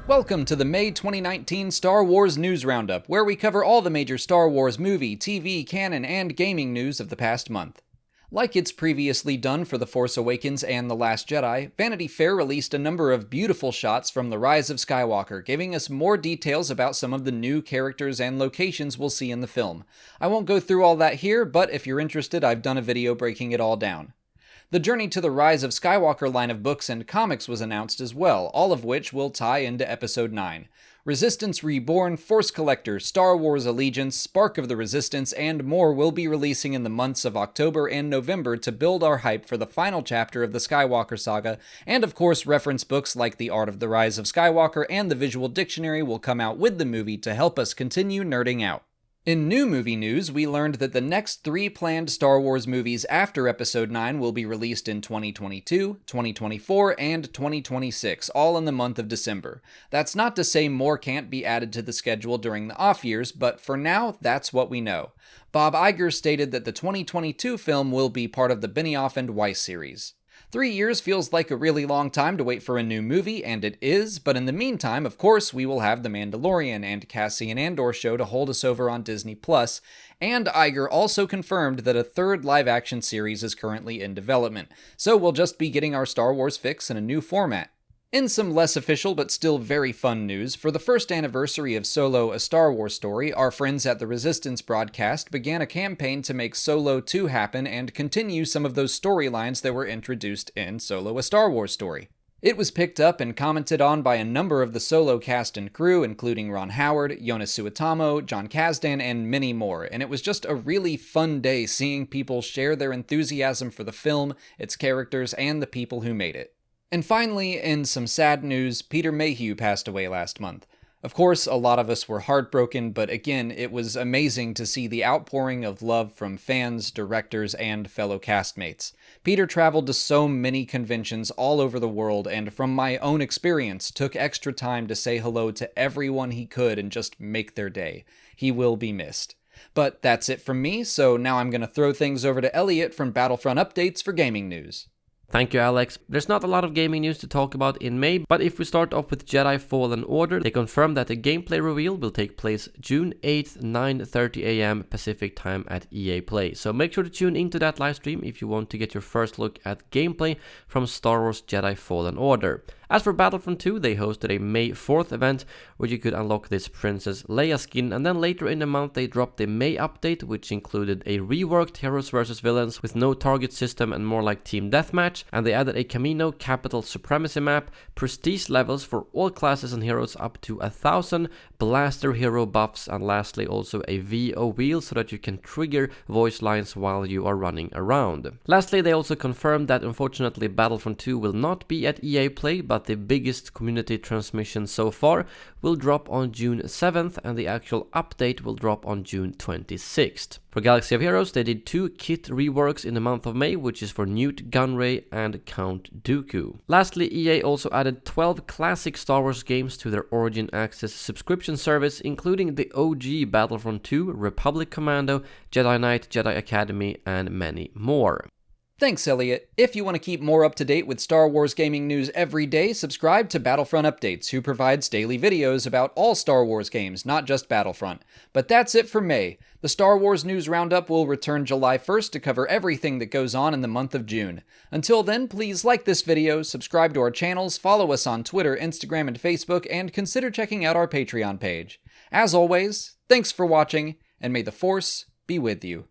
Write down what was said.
Welcome to the May 2019 Star Wars News Roundup, where we cover all the major Star Wars movie, TV, canon, and gaming news of the past month. Like it's previously done for The Force Awakens and The Last Jedi, Vanity Fair released a number of beautiful shots from The Rise of Skywalker, giving us more details about some of the new characters and locations we'll see in the film. I won't go through all that here, but if you're interested, I've done a video breaking it all down. The Journey to the Rise of Skywalker line of books and comics was announced as well, all of which will tie into Episode 9. Resistance Reborn, Force Collector, Star Wars Allegiance, Spark of the Resistance, and more will be releasing in the months of October and November to build our hype for the final chapter of the Skywalker saga, and of course reference books like The Art of the Rise of Skywalker and the Visual Dictionary will come out with the movie to help us continue nerding out. In new movie news, we learned that the next 3 planned Star Wars movies after Episode 9 will be released in 2022, 2024, and 2026, all in the month of December. That's not to say more can't be added to the schedule during the off years, but for now, that's what we know. Bob Iger stated that the 2022 film will be part of the Benioff and Weiss series. 3 years feels like a really long time to wait for a new movie, and it is, but in the meantime, of course, we will have The Mandalorian and Cassian Andor show to hold us over on Disney+, and Iger also confirmed that a third live-action series is currently in development, so we'll just be getting our Star Wars fix in a new format. In some less official but still very fun news, for the first anniversary of Solo: A Star Wars Story, our friends at the Resistance broadcast began a campaign to make Solo 2 happen and continue some of those storylines that were introduced in Solo: A Star Wars Story. It was picked up and commented on by a number of the Solo cast and crew, including Ron Howard, Jonas Suetamo, John Kasdan, and many more, and it was just a really fun day seeing people share their enthusiasm for the film, its characters, and the people who made it. And finally, in some sad news, Peter Mayhew passed away last month. Of course, a lot of us were heartbroken, but again, it was amazing to see the outpouring of love from fans, directors, and fellow castmates. Peter traveled to so many conventions all over the world, and from my own experience, took extra time to say hello to everyone he could and just make their day. He will be missed. But that's it from me, so now I'm going to throw things over to Elliot from Battlefront Updates for gaming news. Thank you, Alex. There's not a lot of gaming news to talk about in May, but if we start off with Jedi Fallen Order, they confirmed that the gameplay reveal will take place June 8th, 9:30 AM Pacific time at EA Play. So make sure to tune into that live stream if you want to get your first look at gameplay from Star Wars Jedi Fallen Order. As for Battlefront 2, they hosted a May 4th event where you could unlock this Princess Leia skin, and then later in the month they dropped the May update, which included a reworked Heroes vs Villains with no target system and more like Team Deathmatch, and they added a Camino Capital Supremacy map, prestige levels for all classes and heroes up to 1,000, blaster hero buffs, and lastly also a VO wheel so that you can trigger voice lines while you are running around. Lastly, they also confirmed that unfortunately Battlefront 2 will not be at EA Play, but the biggest community transmission so far will drop on June 7th, and the actual update will drop on June 26th. For Galaxy of Heroes, they did 2 kit reworks in the month of May, which is for Newt Gunray and Count Dooku. Lastly, EA also added 12 classic Star Wars games to their Origin Access subscription service, including the OG Battlefront 2, Republic Commando, Jedi Knight, Jedi Academy, and many more. Thanks, Elliot. If you want to keep more up to date with Star Wars gaming news every day, subscribe to Battlefront Updates, who provides daily videos about all Star Wars games, not just Battlefront. But that's it for May. The Star Wars News Roundup will return July 1st to cover everything that goes on in the month of June. Until then, please like this video, subscribe to our channels, follow us on Twitter, Instagram, and Facebook, and consider checking out our Patreon page. As always, thanks for watching, and may the Force be with you.